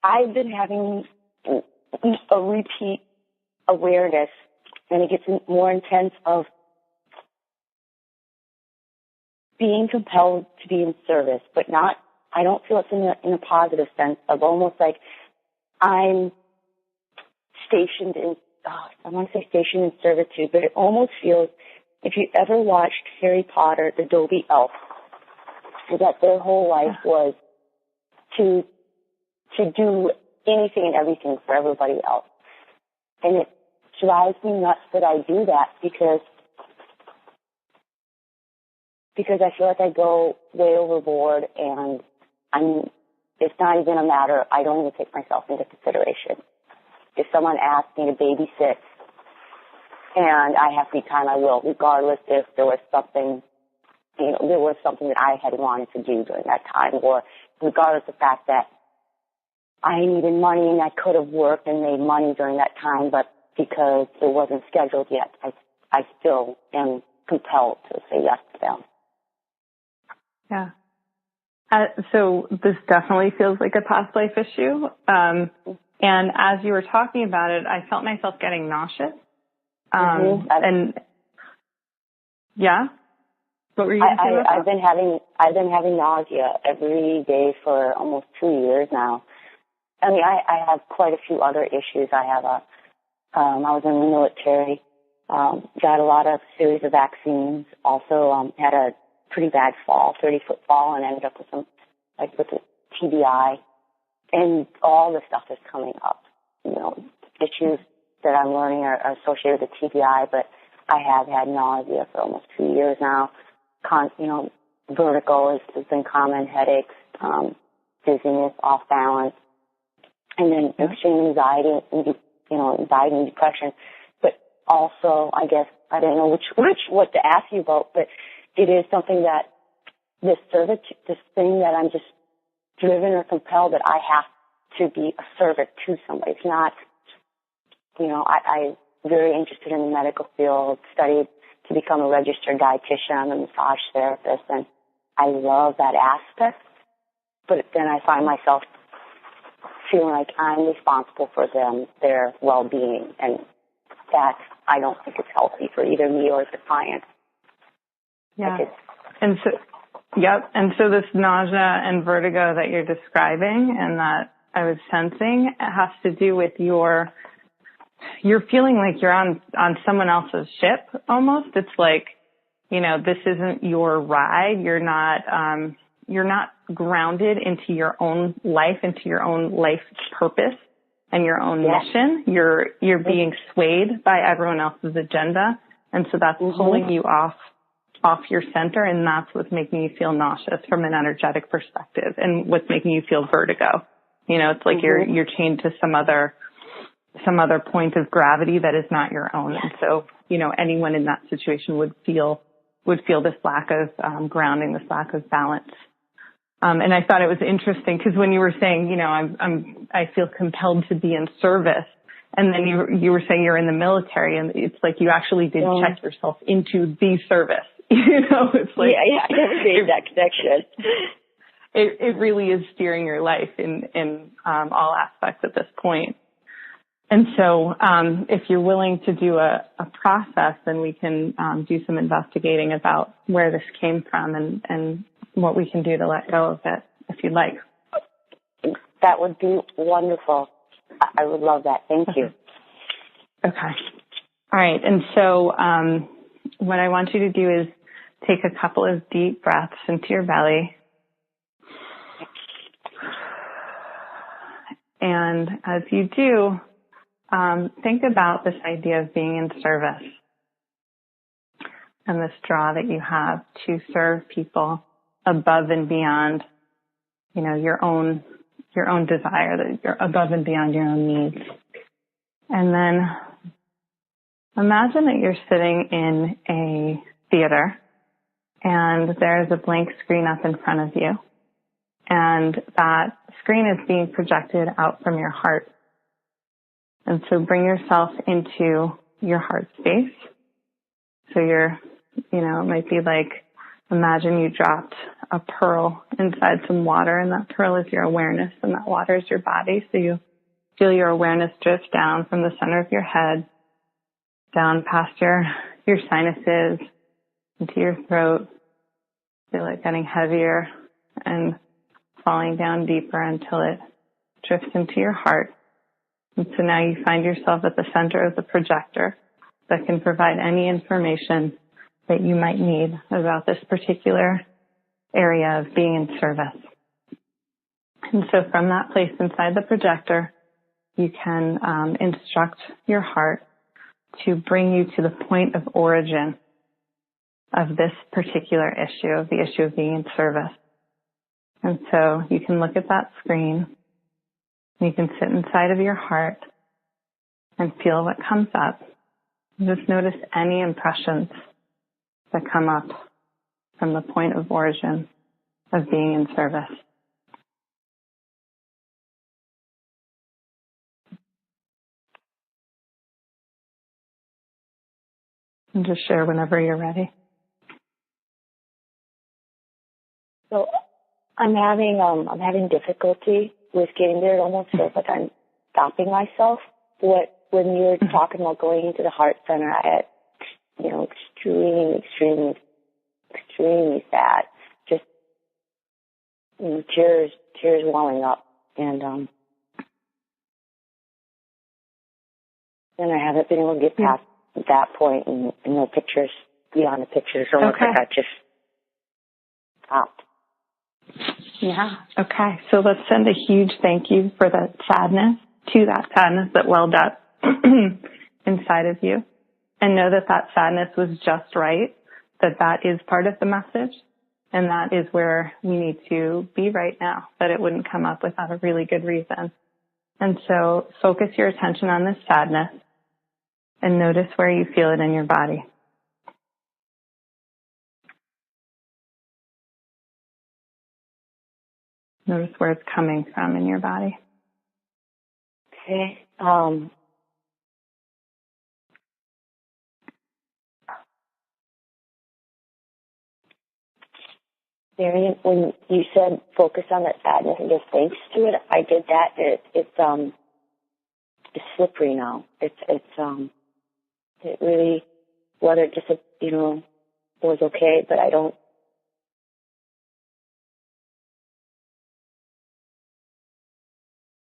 I've been having a repeat awareness, and it gets more intense, of being compelled to be in service, but not, I don't feel it's in a positive sense of almost like I'm stationed in, I want to say stationed in servitude, but it almost feels, if you ever watched Harry Potter, the Dobby Elf, that their whole life was to do anything and everything for everybody else. And it drives me nuts that I do that because I feel like I go way overboard, and it's not even a matter, I don't even take myself into consideration. If someone asks me to babysit and I have free time, I will, regardless if there was something, there was something that I had wanted to do during that time, or regardless of the fact that I needed money and I could have worked and made money during that time, but because it wasn't scheduled yet, I still am compelled to say yes to them. Yeah. So this definitely feels like a past life issue. And as you were talking about it, I felt myself getting nauseous. And yeah, what were you going to say about that? I've been having nausea every day for almost 2 years now. I mean, I have quite a few other issues. I was in the military, got a lot of series of vaccines, also had a pretty bad fall, 30-foot fall, and ended up with with a TBI, and all the stuff is coming up. Issues that I'm learning are associated with the TBI, but I have had nausea for almost 2 years now. Vertigo has been common, headaches, dizziness, off balance, and then extreme anxiety, anxiety and depression. But also, I guess, I don't know what to ask you about, but it is something that this thing that I'm just driven or compelled that I have to be a servant to somebody. It's not, I'm very interested in the medical field, studied to become a registered dietitian. I'm a massage therapist, and I love that aspect. But then I find myself feeling like I'm responsible for their well-being, and that I don't think it's healthy for either me or the client. Yeah. And so this nausea and vertigo that you're describing and that I was sensing, it has to do with you're feeling like you're on someone else's ship almost. It's like, this isn't your ride. You're not grounded into your own life, into your own life purpose and your own mission. You're being swayed by everyone else's agenda. And so that's pulling you off your center, and that's what's making you feel nauseous from an energetic perspective, and what's making you feel vertigo. It's like you're chained to some other point of gravity that is not your own. And so, anyone in that situation would feel this lack of grounding, this lack of balance. And I thought it was interesting because when you were saying, I feel compelled to be in service, and then you were saying you're in the military, and it's like you actually did check yourself into the service. It's like, I never made that connection. It really is steering your life in all aspects at this point. And so, if you're willing to do a process, then we can do some investigating about where this came from and what we can do to let go of it, if you'd like. That would be wonderful. I would love that. Thank you. Okay. All right. And so, what I want you to do is take a couple of deep breaths into your belly. And as you do, think about this idea of being in service and this draw that you have to serve people above and beyond, your own desire, that you're above and beyond your own needs. And then imagine that you're sitting in a theater and there's a blank screen up in front of you. And that screen is being projected out from your heart. And so bring yourself into your heart space. So it might be like Imagine you dropped a pearl inside some water, and that pearl is your awareness, and that water is your body. So you feel your awareness drift down from the center of your head, down past your sinuses, into your throat. Feel it getting heavier and falling down deeper until it drifts into your heart. And so now you find yourself at the center of the projector that can provide any information that you might need about this particular area of being in service. And so from that place inside the projector, you can instruct your heart to bring you to the point of origin of this particular issue, of the issue of being in service. And so you can look at that screen, you can sit inside of your heart and feel what comes up. Just notice any impressions that come up from the point of origin of being in service. And just share whenever you're ready. So I'm having difficulty with getting there. It almost feels like I'm stopping myself. When you're talking about going into the heart center, I had, extremely sad. Just, tears welling up. And I haven't been able to get past that point, and no pictures beyond the pictures. So okay. Like I just stopped. Yeah. Okay. So let's send a huge thank you for that sadness, that welled up inside of you. And know that sadness was just right, that is part of the message. And that is where we need to be right now, that it wouldn't come up without a really good reason. And so focus your attention on this sadness and notice where you feel it in your body. Notice where it's coming from in your body. Okay. Miriam, when you said focus on that sadness and give thanks to it, I did that. It's slippery now. It really, whether it just, was okay, but I don't.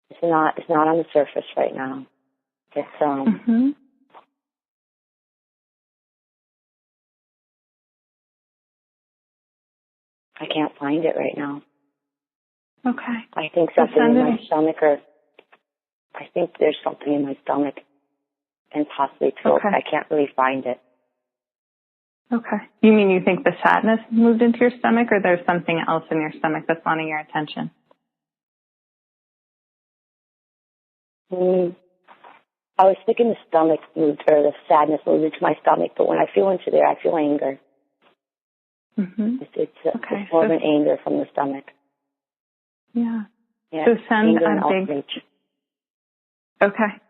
It's not on the surface right now. It's, I can't find it right now. Okay. I think something in my stomach, or I think there's something in my stomach and possibly throat. Okay. I can't really find it. Okay. You mean you think the sadness moved into your stomach, or there's something else in your stomach that's wanting your attention? I was thinking the stomach moved, or the sadness moved into my stomach, but when I feel into there, I feel anger. It's more of an anger from the stomach. Yeah. So send a big... Okay.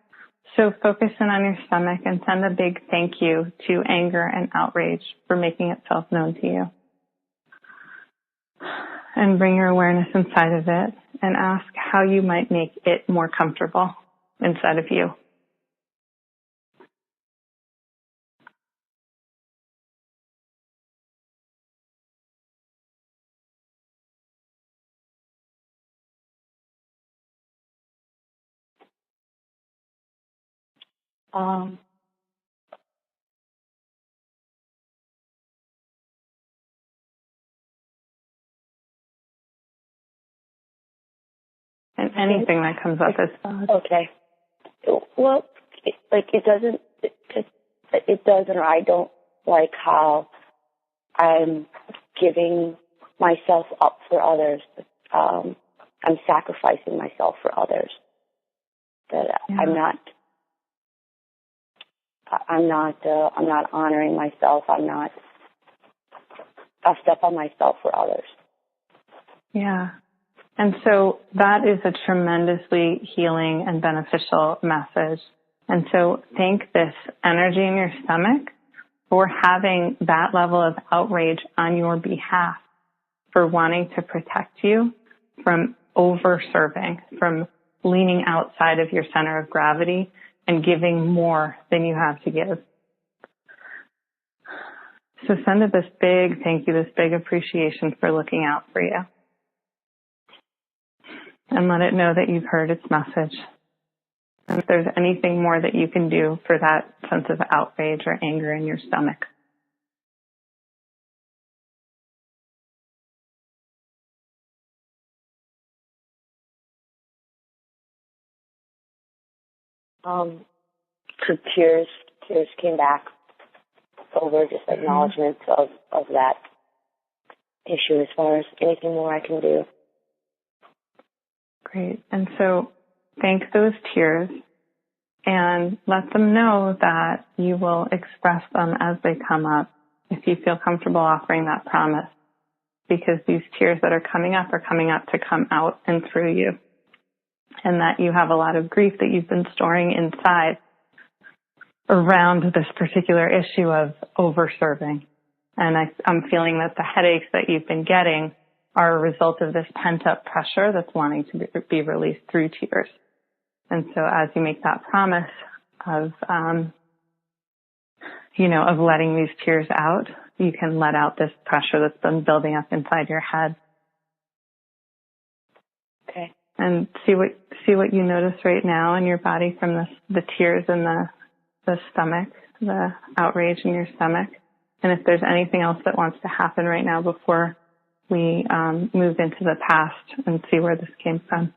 So focus in on your stomach and send a big thank you to anger and outrage for making itself known to you. And bring your awareness inside of it and ask how you might make it more comfortable inside of you. And anything that comes up is valid. Okay. Well, it doesn't, or I don't like how I'm giving myself up for others. I'm sacrificing myself for others. That I'm not honoring myself. I'll step on myself for others. Yeah. And so that is a tremendously healing and beneficial message. And so thank this energy in your stomach for having that level of outrage on your behalf, for wanting to protect you from over-serving, from leaning outside of your center of gravity and giving more than you have to give. So send it this big thank you, this big appreciation for looking out for you. And let it know that you've heard its message. And if there's anything more that you can do for that sense of outrage or anger in your stomach. So tears came back over just acknowledgments of that issue as far as anything more I can do. Great. And so thank those tears and let them know that you will express them as they come up if you feel comfortable offering that promise, because these tears that are coming up to come out and through you, and that you have a lot of grief that you've been storing inside around this particular issue of over-serving. And I'm feeling that the headaches that you've been getting are a result of this pent-up pressure that's wanting to be released through tears. And so as you make that promise of, of letting these tears out, you can let out this pressure that's been building up inside your head. Okay. And see what you notice right now in your body from the tears in the stomach, the outrage in your stomach. And if there's anything else that wants to happen right now before we move into the past and see where this came from.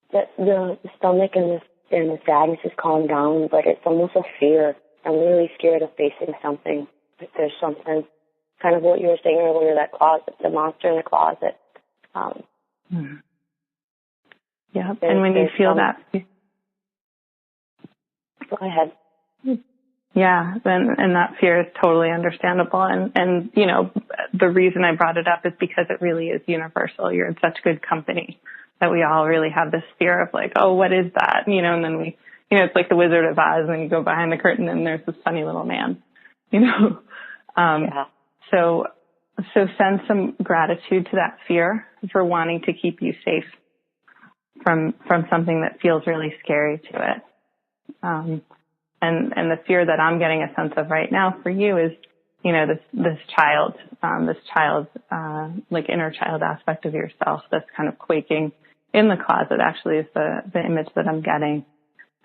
The stomach and the sadness is calmed down, but it's almost a fear. I'm really scared of facing something. If there's something, kind of what you were saying earlier, that closet, the monster in the closet. Yeah, and when you feel that... Go ahead. Yeah, and that fear is totally understandable. And the reason I brought it up is because it really is universal. You're in such good company that we all really have this fear of like, oh, what is that? And then we, it's like the Wizard of Oz when you go behind the curtain and there's this funny little man, Yeah. So send some gratitude to that fear for wanting to keep you safe from something that feels really scary to it. And the fear that I'm getting a sense of right now for you is, this child, like inner child aspect of yourself that's kind of quaking in the closet actually is the image that I'm getting.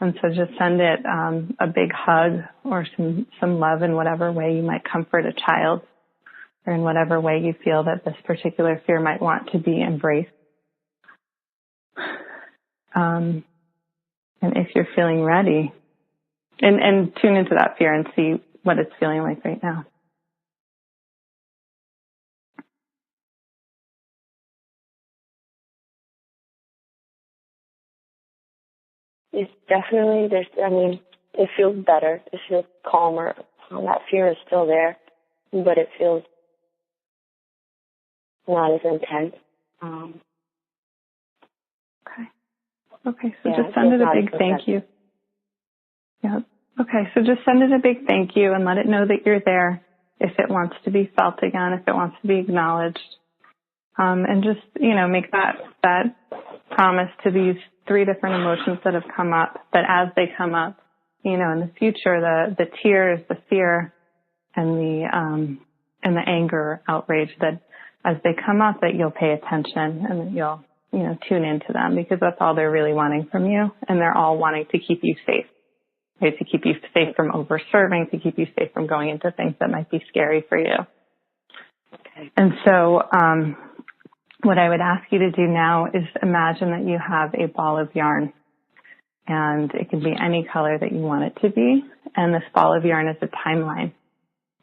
And so just send it a big hug or some love in whatever way you might comfort a child, or in whatever way you feel that this particular fear might want to be embraced. And if you're feeling ready, and tune into that fear and see what it's feeling like right now. It's definitely, it feels better. It feels calmer. That fear is still there, but it feels not as intense. Okay, so just send it a big thank you. Yeah. Okay, so just send it a big thank you and let it know that you're there if it wants to be felt again, if it wants to be acknowledged. And just, make that promise to these 3 different emotions that have come up, that as they come up, in the future, the tears, the fear, and the anger, outrage, that as they come up, that you'll pay attention and that you'll, tune into them, because that's all they're really wanting from you. And they're all wanting to keep you safe, right? To keep you safe from over-serving, to keep you safe from going into things that might be scary for you. Okay. And so, what I would ask you to do now is imagine that you have a ball of yarn, and it can be any color that you want it to be. And this ball of yarn is a timeline,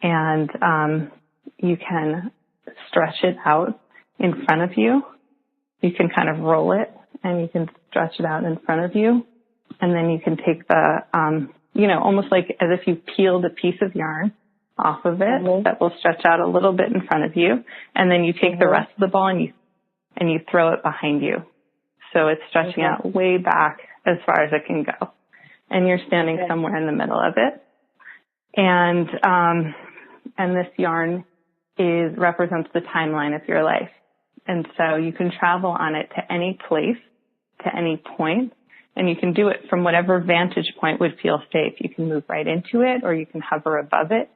and you can stretch it out in front of you. You can kind of roll it, and you can stretch it out in front of you, and then you can take the, almost like as if you peeled a piece of yarn off of it that will stretch out a little bit in front of you, and then you take the rest of the ball and you throw it behind you. So it's stretching out way back as far as it can go. And you're standing somewhere in the middle of it. And this yarn represents the timeline of your life. And so you can travel on it to any place, to any point, and you can do it from whatever vantage point would feel safe. You can move right into it, or you can hover above it,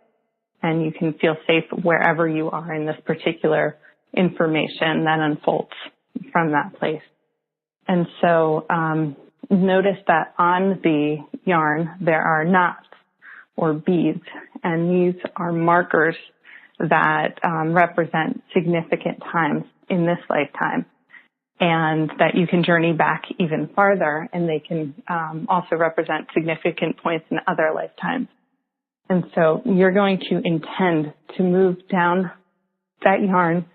and you can feel safe wherever you are in this particular information that unfolds from that place. And so notice that on the yarn there are knots or beads, and these are markers that represent significant times in this lifetime, and that you can journey back even farther, and they can also represent significant points in other lifetimes. And so you're going to intend to move down that yarn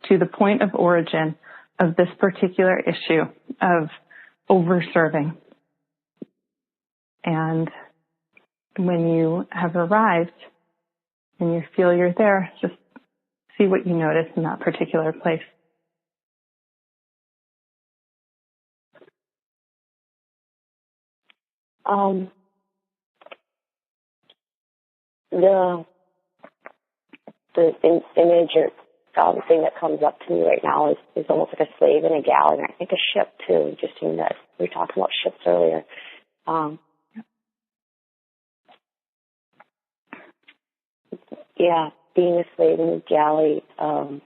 to the point of origin of this particular issue of over-serving. And when you have arrived and you feel you're there, just see what you notice in that particular place. The image or the thing that comes up to me right now is almost like a slave in a galley, and I think a ship too. Interesting that we were talking about ships earlier. Being a slave in a galley, and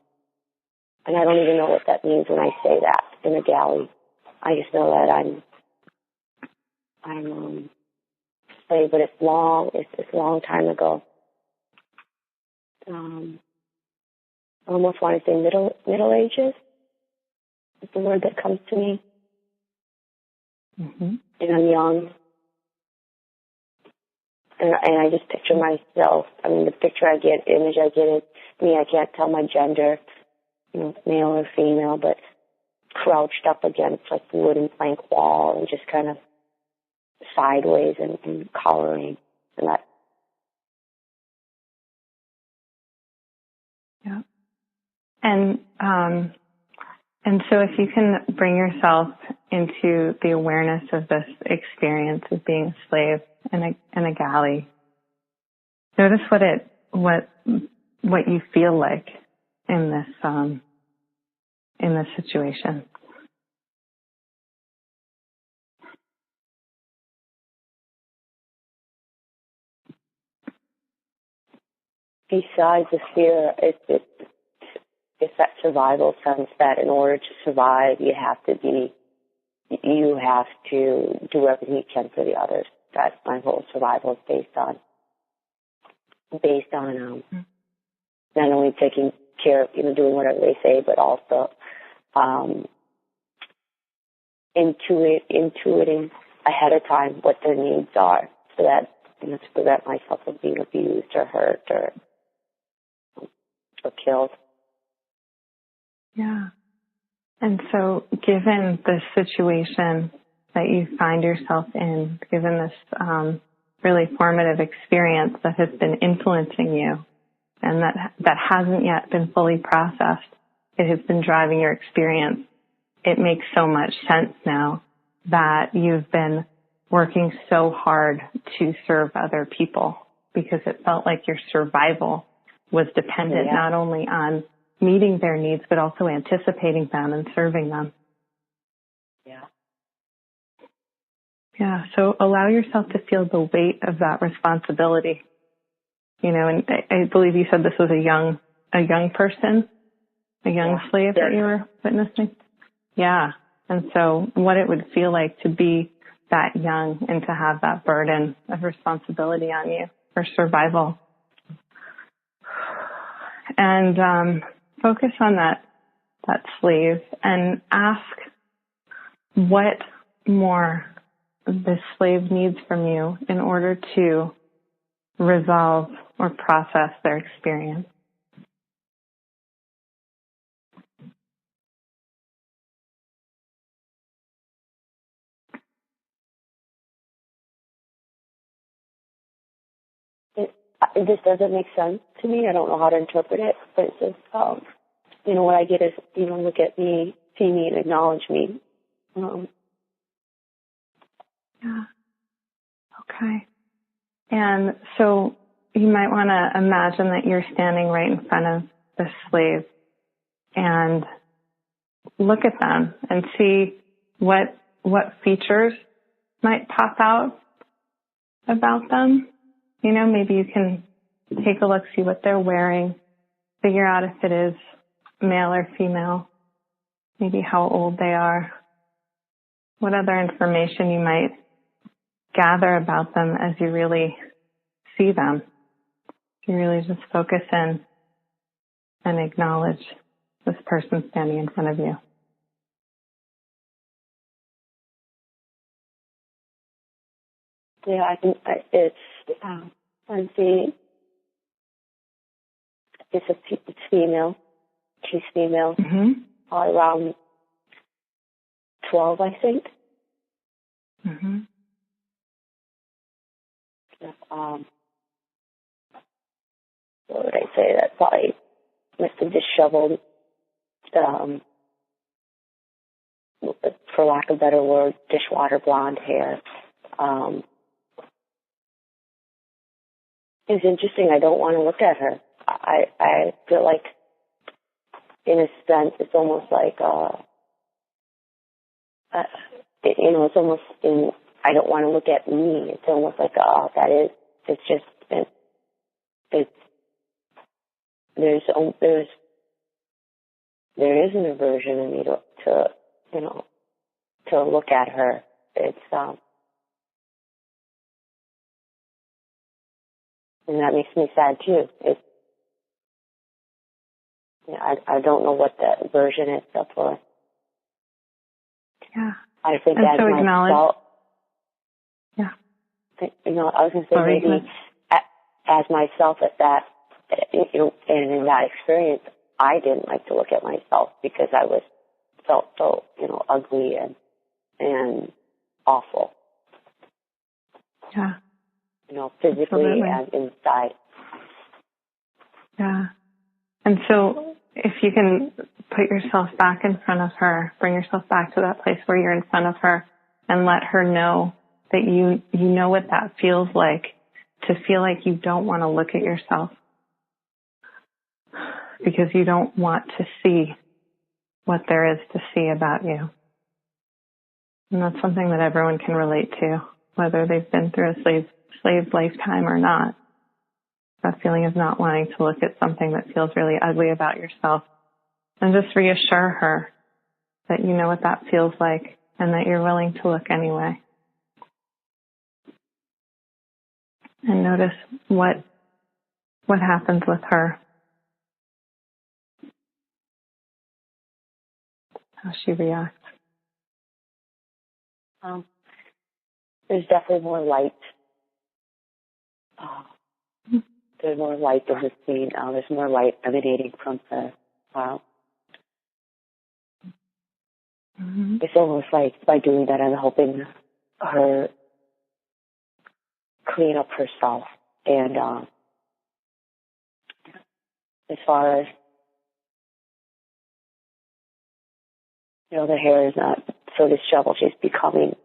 I don't even know what that means when I say that, in a galley. I just know that I'm a slave, but it's a long time ago. I almost want to say Middle Ages is the word that comes to me. Mm-hmm. And I'm young. And I just picture myself. I mean, the picture I get, image I get is me. I can't tell my gender, male or female, but crouched up against like the wooden plank wall and just kind of sideways and coloring and that. Yeah. And so if you can bring yourself into the awareness of this experience of being a slave in a galley, notice what you feel like in this situation. Besides the fear, it's that survival sense that in order to survive, you have to do everything you can for the others. That's my whole survival is based on not only taking care of, doing whatever they say, but also intuiting ahead of time what their needs are, so that to prevent myself from being abused or hurt or killed. Yeah. And so given the situation that you find yourself in, given this really formative experience that has been influencing you and that hasn't yet been fully processed, it has been driving your experience, it makes so much sense now that you've been working so hard to serve other people, because it felt like your survival was dependent not only on meeting their needs, but also anticipating them and serving them. Yeah. Yeah. So allow yourself to feel the weight of that responsibility. And I believe you said this was a young person, a young slave that you were witnessing. Yeah. And so what it would feel like to be that young and to have that burden of responsibility on you for survival. And focus on that slave and ask what more this slave needs from you in order to resolve or process their experience. This doesn't make sense to me. I don't know how to interpret it, but it's just, what I get is, look at me, see me, and acknowledge me. Yeah. Okay. And so you might want to imagine that you're standing right in front of the slave and look at them and see what features might pop out about them. You know, maybe you can take a look, see what they're wearing, figure out if it is male or female, maybe how old they are, what other information you might gather about them as you really see them. You really just focus in and acknowledge this person standing in front of you. Yeah, I think I'm seeing it's female. She's female. Mm-hmm. Around 12, I think. Mm-hmm. What would I say? That probably must have disheveled, for lack of a better word, dishwater blonde hair. It's interesting. I don't want to look at her. I feel like, in a sense, it's almost like, it's almost in, I don't want to look at me. It's almost like, there is an aversion in me to look at her. It's, and that makes me sad too. I don't know what the aversion is for. Yeah. I think and as so myself. Yeah. I was going to say maybe as myself at that, and in that experience, I didn't like to look at myself because I felt so, ugly and awful. Yeah. Physically Absolutely. and inside. Yeah. And so if you can put yourself back in front of her, bring yourself back to that place where you're in front of her and let her know that you know what that feels like, to feel like you don't want to look at yourself because you don't want to see what there is to see about you. And that's something that everyone can relate to, whether they've been through a slave lifetime or not. That feeling of not wanting to look at something that feels really ugly about yourself. And just reassure her that you know what that feels like and that you're willing to look anyway. And notice what happens with her. How she reacts. There's definitely more light. There's more light in the scene. There's more light emanating from her. Mm-hmm. It's almost like by doing that, I'm helping her clean up herself. And as far as, the hair is not so disheveled. She's becoming,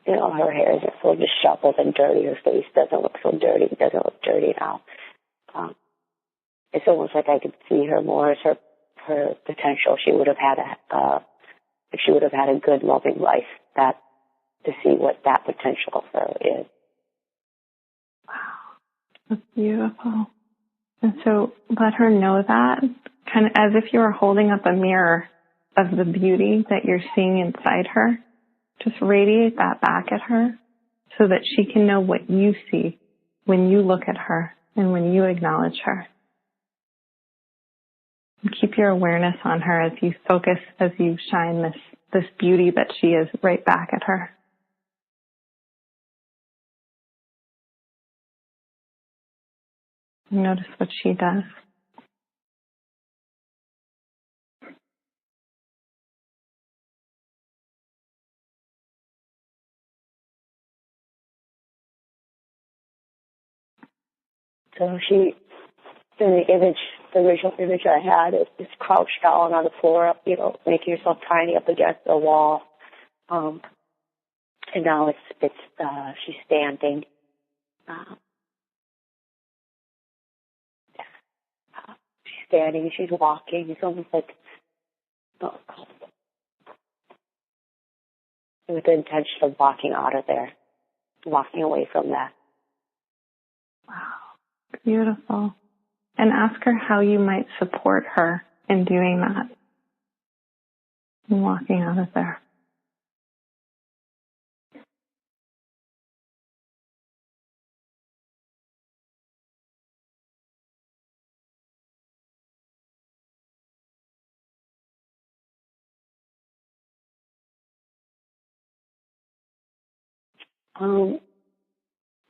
her hair isn't so disheveled and dirty. Her face doesn't look so dirty. It doesn't look dirty now. It's almost like I could see her more as her potential. She would have had if she would have had a good, loving life, to see what that potential of her is. Wow. That's beautiful. And so let her know that, kind of as if you were holding up a mirror of the beauty that you're seeing inside her. Just radiate that back at her so that she can know what you see when you look at her and when you acknowledge her. And keep your awareness on her as you focus, as you shine this beauty that she is right back at her. And notice what she does. So she, in the original image I had, is crouched down on the floor, making yourself tiny up against the wall, And now she's standing. She's standing, she's walking. It's almost like with the intention of walking out of there, walking away from that. Wow, beautiful. And ask her how you might support her in doing that, and walking out of there.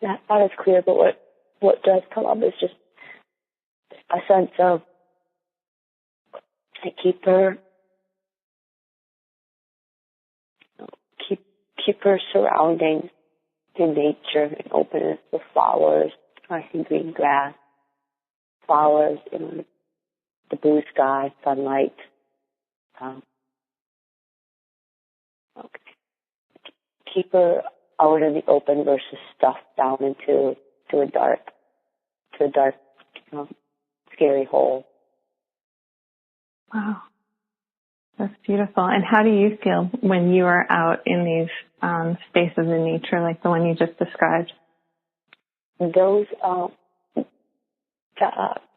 That's not as clear, but what does come up is just a sense of keep her surroundings in nature and openness with flowers. I see green grass, flowers, the blue sky, sunlight. Keep her out in the open versus stuffed down into a dark, scary hole. Wow, that's beautiful. And how do you feel when you are out in these spaces in nature, like the one you just described? Those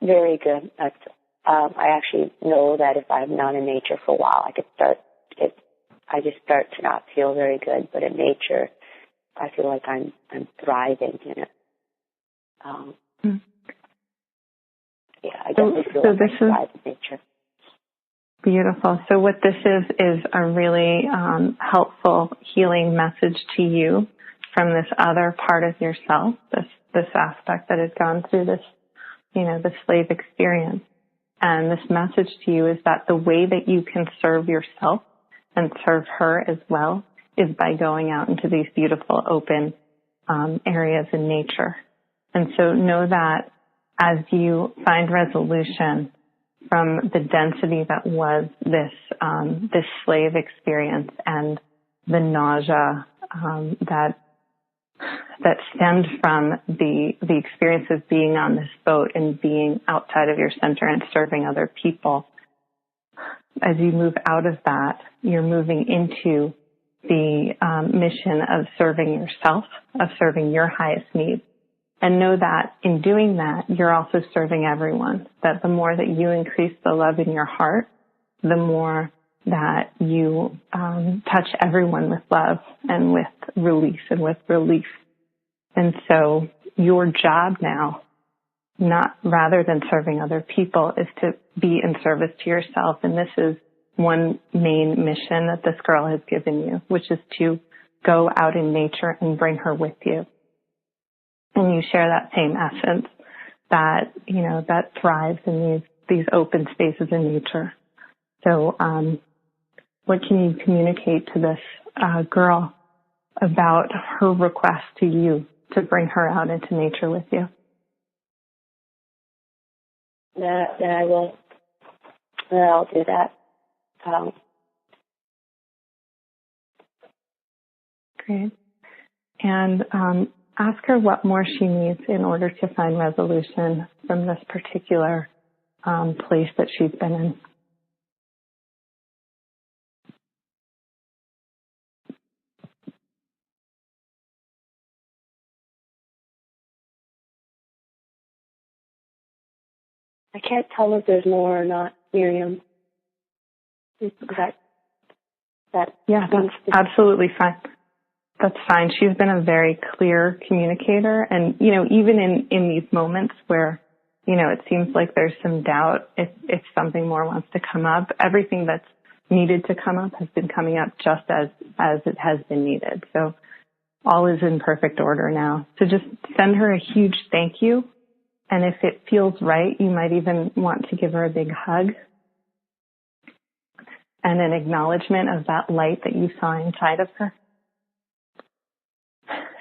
very good. I actually know that if I'm not in nature for a while, I just start to not feel very good. But in nature, I feel like I'm thriving in it. Yeah, I definitely feel like I thrive in nature. Beautiful. So what this is a really helpful healing message to you from this other part of yourself, this aspect that has gone through this, the slave experience. And this message to you is that the way that you can serve yourself and serve her as well is by going out into these beautiful open areas in nature. And so know that as you find resolution from the density that was this slave experience and the nausea that stemmed from the experience of being on this boat and being outside of your center and serving other people, as you move out of that, you're moving into the mission of serving yourself, of serving your highest needs. And know that in doing that, you're also serving everyone. That the more that you increase the love in your heart, the more that you touch everyone with love and with release and with relief. And so your job now, not rather than serving other people, is to be in service to yourself. And this is one main mission that this girl has given you, which is to go out in nature and bring her with you. And you share that same essence that, that thrives in these open spaces in nature. So, what can you communicate to this girl about her request to you to bring her out into nature with you? That I'll do that. Great. And ask her what more she needs in order to find resolution from this particular place that she's been in. I can't tell if there's more or not, Miriam. That's absolutely fine. That's fine. She's been a very clear communicator. And, even in these moments where, it seems like there's some doubt if something more wants to come up, everything that's needed to come up has been coming up just as it has been needed. So all is in perfect order now. So just send her a huge thank you. And if it feels right, you might even want to give her a big hug and an acknowledgement of that light that you saw inside of her.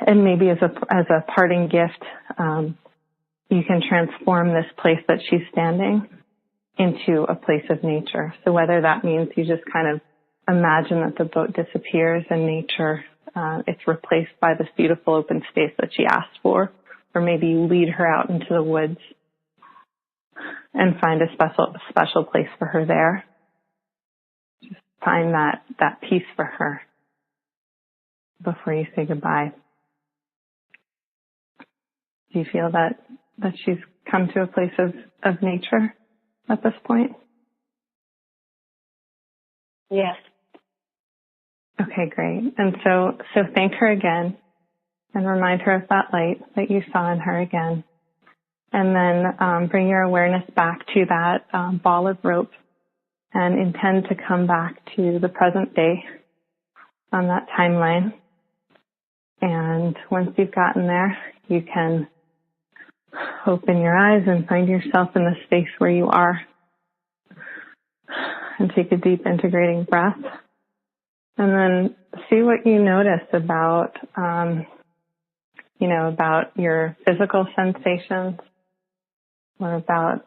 And maybe as a parting gift, you can transform this place that she's standing into a place of nature. So whether that means you just kind of imagine that the boat disappears and nature, it's replaced by this beautiful open space that she asked for, or maybe you lead her out into the woods and find a special place for her there. Just find that peace for her before you say goodbye. Do you feel that she's come to a place of nature at this point? Yes. Okay, great. And so thank her again and remind her of that light that you saw in her again. And then bring your awareness back to that ball of rope and intend to come back to the present day on that timeline. And once you've gotten there, you can open your eyes and find yourself in the space where you are. And take a deep integrating breath. And then see what you notice about, about your physical sensations, or about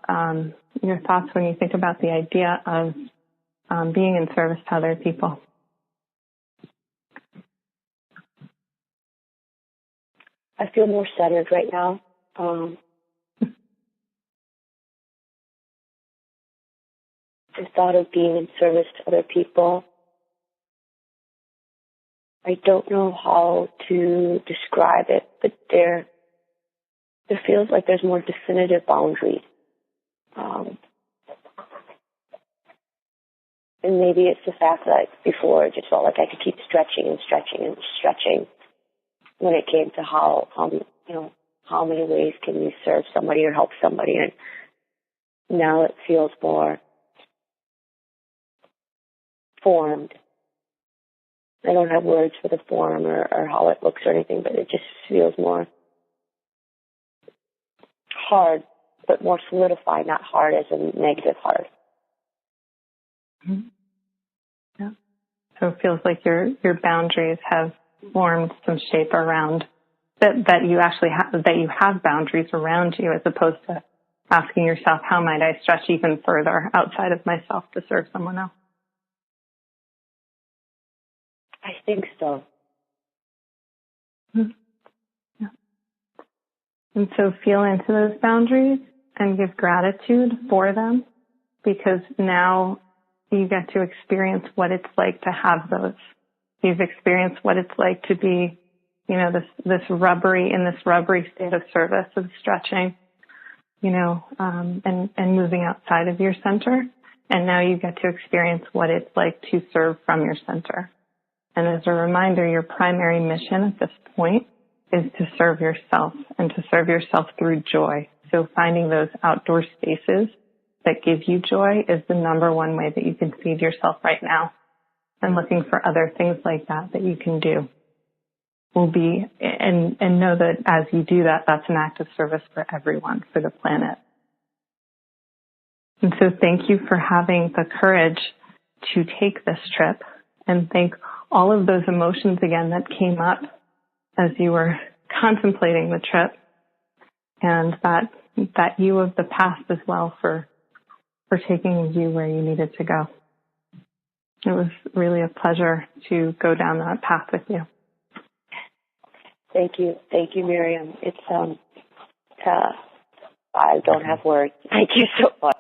your thoughts when you think about the idea of being in service to other people. I feel more centered right now. The thought of being in service to other people, I don't know how to describe it, but there feels like there's more definitive boundaries. And maybe it's the fact that before it just felt like I could keep stretching and stretching and stretching when it came to how many ways can you serve somebody or help somebody. And now it feels more formed. I don't have words for the form or how it looks or anything, but it just feels more hard, but more solidified, not hard as a negative hard. Mm-hmm. Yeah. So it feels like your boundaries have formed some shape around that you actually that you have boundaries around you, as opposed to asking yourself, how might I stretch even further outside of myself to serve someone else? I think so. Mm-hmm. Yeah. And so feel into those boundaries and give gratitude for them, because now you get to experience what it's like to have those. You've experienced what it's like to be, this rubbery state of service, of stretching, and moving outside of your center. And now you get to experience what it's like to serve from your center. And as a reminder, your primary mission at this point is to serve yourself, and to serve yourself through joy. So finding those outdoor spaces that give you joy is the number one way that you can feed yourself right now. And looking for other things like that you can do will be, and know that as you do that, that's an act of service for everyone, for the planet. And so thank you for having the courage to take this trip, and thank all of those emotions again that came up as you were contemplating the trip, and that you of the past as well for taking you where you needed to go. It was really a pleasure to go down that path with you. Thank you, Miriam. It's I don't have words. Thank you so much.